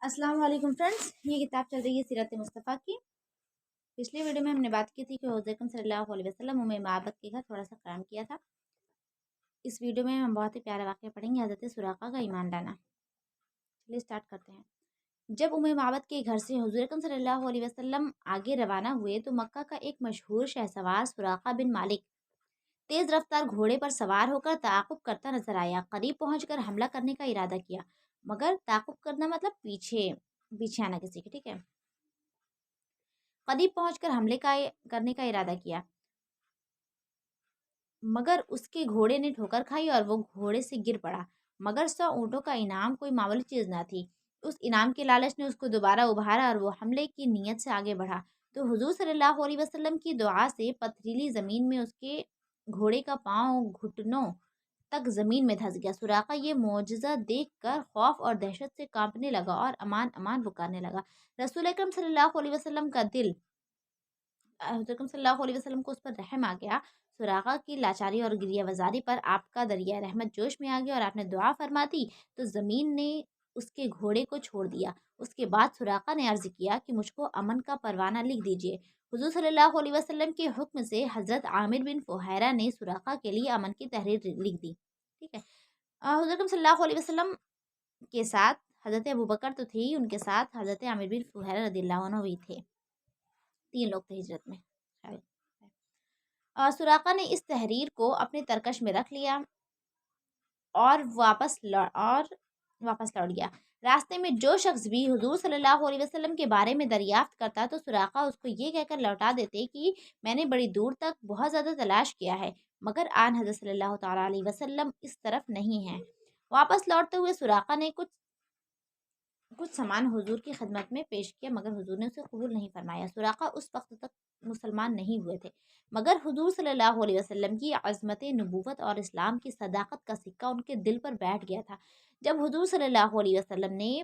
अस्सलाम वालेकुम फ्रेंड्स, ये किताब चल रही है सीरत मुस्तफ़ा की। पिछले वीडियो में हमने बात की थी कि हज़रत अकरम सल्लल्लाहु अलैहि वसल्लम उम्मे माबद के घर थोड़ा सा क़याम किया था। इस वीडियो में हम बहुत ही प्यारा वाक़या पढ़ेंगे, हज़रत सुराक़ा का ईमान लाना। चलिए स्टार्ट करते हैं। जब उम्मे माबद के घर से हज़रत अकरम सल्लल्लाहु अलैहि वसल्लम आगे रवाना हुए तो मक्का का एक मशहूर शहसवार सुराक़ा बिन मालिक तेज़ रफ्तार घोड़े पर सवार होकर ताक़ुब करता नजर आया। करीब पहुंचकर हमला करने का इरादा किया, मगर ताक़ुब करना मतलब पीछे पीछे आना किसी के, ठीक है। करीब पहुंचकर हमले करने का इरादा किया, मगर उसके घोड़े ने ठोकर खाई और वो घोड़े से गिर पड़ा। मगर 100 ऊँटों का इनाम कोई मामूली चीज़ ना थी। उस इनाम के लालच ने उसको दोबारा उभारा और वो हमले की नीयत से आगे बढ़ा। तो हुजूर सल्लल्लाहु अलैहि वसल्लम की दुआ से पथरीली ज़मीन में उसके घोड़े का पाँव घुटनों तक ज़मीन में धंस गया। सुराक़ा ये मोजज़ा देखकर खौफ और दहशत से काँपने लगा और अमान अमान पुकारने लगा। रसूल अकरम सल्लल्लाहु अलैहि वसल्लम का दिल हुज़ूर सल्लल्लाहु अलैहि वसल्लम को उस पर रहम आ गया। सुराग़ा की लाचारी और गिरियावज़ारी पर आपका दरिया रहमत जोश में आ गया और आपने दुआ फरमा दी तो ज़मीन ने उसके घोड़े को छोड़ दिया। उसके बाद सुराक़ा ने अर्ज़ किया कि मुझको अमन का परवाना लिख दीजिए। हुज़ूर सल्लल्लाहु अलैहि वसल्लम के हुक्म से हज़रत आमिर बिन फ़ुहैरा ने सुराक़ा के लिए अमन की तहरीर लिख दी। ठीक है। हुज़ूर सल्लल्लाहु अलैहि वसल्लम के साथ हज़रत अबू बकर तो थे ही, उनके साथ हज़रत आमिर बिन फ़ुहैरा रज़ियल्लाहु अन्हु भी थे। 3 लोग थे हिजरत में शायद। सुराक़ा ने इस तहरीर को अपने तरकश में रख लिया और वापस लौट गया। रास्ते में जो शख्स भी हुजूर सल्लल्लाहु अलैहि वसल्लम के बारे में दरियाफ्त करता तो सुराक़ा उसको ये कहकर लौटा देते कि मैंने बड़ी दूर तक बहुत ज़्यादा तलाश किया है, मगर आन हज़रत सल्लल्लाहु ताला अलैहि वसल्लम इस तरफ नहीं हैं। वापस लौटते हुए सुराक़ा ने कुछ सामान हुजूर की खिदमत में पेश किया, मगर हुजूर ने उसे कबूल नहीं फरमाया। सुराक़ा उस वक्त तक मुसलमान नहीं हुए थे, मगर हुजूर सल्लल्लाहु अलैहि वसल्लम की अज़मत नबूवत और इस्लाम की सदाकत का सिक्का उनके दिल पर बैठ गया था। जब हुजूर सल्लल्लाहु अलैहि वसल्लम ने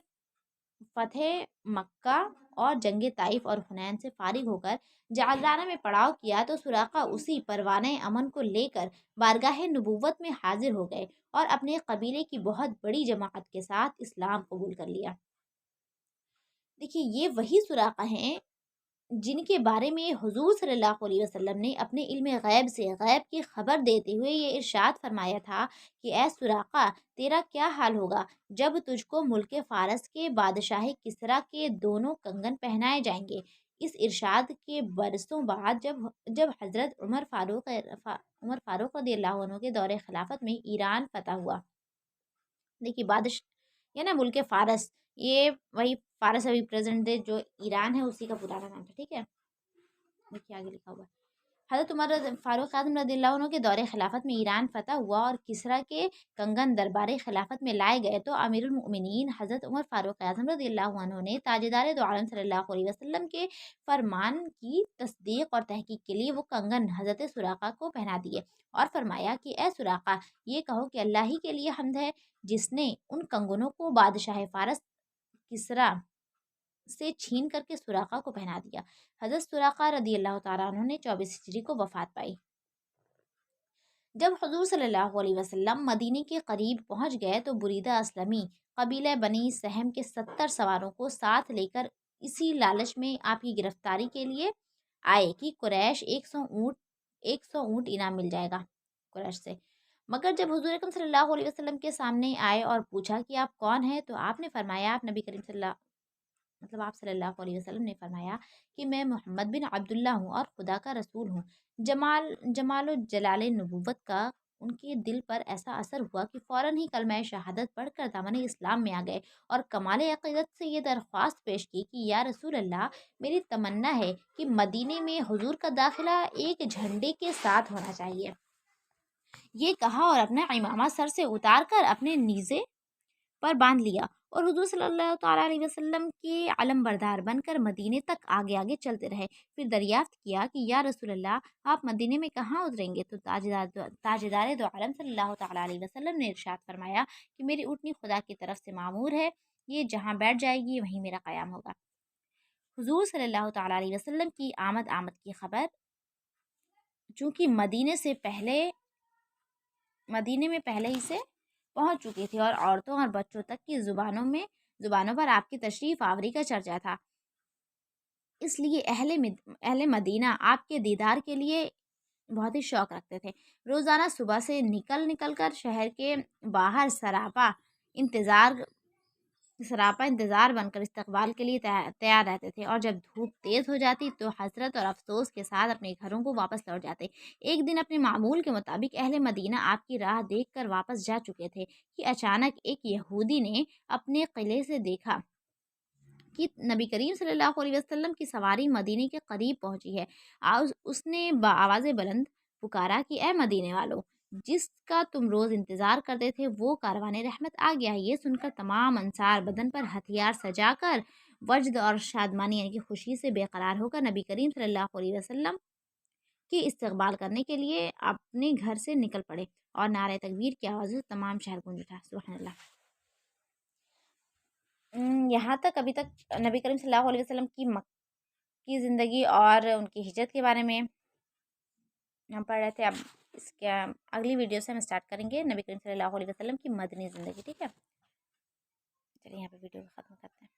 फ़तह मक्का और जंग ताइफ और हुनैन से फारिग होकर जअलराना में पड़ाव किया तो सुराक़ा उसी परवाने अमन को लेकर बारगाह नबूवत में हाजिर हो गए और अपने कबीले की बहुत बड़ी जमात के साथ इस्लाम कबूल कर लिया। देखिए, ये वही सुराक़ा हैं जिनके बारे में हुजूर सल्लल्लाहु अलैहि वसल्लम ने अपने इल्म गैब से गैब की खबर देते हुए ये इरशाद फरमाया था कि ए सुराक़ा, तेरा क्या हाल होगा जब तुझको मुल्क फ़ारस के बादशाह किसरा के दोनों कंगन पहनाए जाएंगे। इस इरशाद के बरसों बाद जब हज़रत उमर फ़ारूक रज़ियल्लाहु अन्हु के दौरे खिलाफत में ईरान फ़तह हुआ। देखिए, ये ना मुल्क फ़ारस, ये वही फ़ारस अभी प्रेजेंट डे जो ईरान है उसी का पुराना नाम था। ठीक है, देखिए आगे लिखा हुआ है। हज़रत उमर फ़ारूक आज़म रज़ियल्लाहु अन्हु के दौरे खिलाफत में ईरान फ़तह हुआ और किसरा के कंगन दरबार खिलाफत में लाए गए तो अमीरुल मोमिनीन हज़रत उमर फ़ारूक आज़म रज़ियल्लाहु अन्हु ने ताजदार दो आलम सल्लल्लाहु अलैहि वसल्लम के फरमान की तस्दीक और तहकीक के लिए वो कंगन हज़रत सुराक़ा को पहना दिए और फरमाया कि ए सुराक़ा, ये कहो कि अल्लाह ही के लिए हम्द है जिसने उन कंगनों को बादशाह फ़ारस किसरा से छीन करके सुराक़ा को पहना दिया। हज़रत सुराक़ा रज़ियल्लाहु ताला अन्हु ने 24 हिजरी को वफ़ात पाई। जब हुज़ूर सल्लल्लाहु अलैहि वसल्लम मदीने के करीब पहुंच गए तो बुरीदा असलमी कबीला बनी सहम के 70 सवारों को साथ लेकर इसी लालच में आपकी गिरफ्तारी के लिए आए कि कुरैश 100 ऊँट इनाम मिल जाएगा कुरैश से। मगर जब हुज़ूर अकरम सल्लल्लाहु अलैहि वसल्लम के सामने आए और पूछा कि आप कौन हैं, तो आपने फरमाया, आप नबी करीम आप सल्लल्लाहु अलैहि वसल्लम ने फरमाया कि मैं मोहम्मद बिन अब्दुल्ला हूँ और खुदा का रसूल हूँ। जमाल जलाल नबूवत का उनके दिल पर ऐसा असर हुआ कि फ़ौरन ही कलमा शहादत पढ़कर दामन इस्लाम में आ गए और कमाल अक़ीदत से ये दरख्वास्त पेश की कि या रसूल अल्लाह, मेरी तमन्ना है कि मदीने में हुजूर का दाखिला एक झंडे के साथ होना चाहिए। ये कहा और अपना इमामा सर से उतार कर अपने नीज़े पर बांध लिया और हुजूर सल्लल्लाहु ताला अलैहि वसल्लम के अलमबरदार बनकर मदीने तक आगे आगे चलते रहे। फिर दरियाफ्त किया कि या रसूल अल्लाह, आप मदीने में कहाँ उतरेंगे? तो ताजदार दो आलम सल्लल्लाहु ताला अलैहि वसल्लम ने इरशाद फरमाया कि मेरी ऊँटनी खुदा की तरफ से मामूर है, ये जहाँ बैठ जाएगी वहीं मेरा क़याम होगा। हुजूर सल्लल्लाहु ताला अलैहि वसल्लम की आमद की खबर चूँकि मदीने में पहले ही से पहुंच चुकी थी और औरतों और बच्चों तक की ज़ुबानों में ज़ुबानों पर आपकी तशरीफ़ आवरी का चर्चा था। इसलिए अहले मदीना आपके दीदार के लिए बहुत ही शौक़ रखते थे। रोज़ाना सुबह से निकल कर शहर के बाहर सरापा इंतज़ार बनकर इस्तक़बाल के लिए तैयार रहते थे, और जब धूप तेज़ हो जाती तो हसरत और अफ़सोस के साथ अपने घरों को वापस लौट जाते। एक दिन अपने मामूल के मुताबिक अहले मदीना आपकी राह देखकर वापस जा चुके थे कि अचानक एक यहूदी ने अपने किले से देखा कि नबी करीम सल्लल्लाहु अलैहि वसल्लम की सवारी मदीने के करीब पहुंची है। उसने आवाज़ बुलंद पुकारा कि ए मदीने वालों, जिसका तुम रोज़ इंतज़ार करते थे वो कारवाने रहमत आ गया है। ये सुनकर तमाम अंसार बदन पर हथियार सजाकर वजद और शादमानी यानी कि खुशी से बेकरार होकर नबी करीम सल्लल्लाहु अलैहि वसल्लम की इस्तकबाल करने के लिए अपने घर से निकल पड़े, और नारे तकबीर की आवाज़ से तमाम शहर गूंज उठा। सुबहान अल्लाह। यहाँ तक अभी तक नबी करीम सल्लल्लाहु अलैहि वसल्लम की मक्की ज़िंदगी और उनकी हिजरत के बारे में हम पढ़ रहे थे। अब इसके अगली वीडियो से हम स्टार्ट करेंगे नबी करीम सल्लल्लाहु अलैहि वसल्लम की मदनी ज़िंदगी। ठीक है, चलिए यहाँ पे वीडियो ख़त्म करते हैं।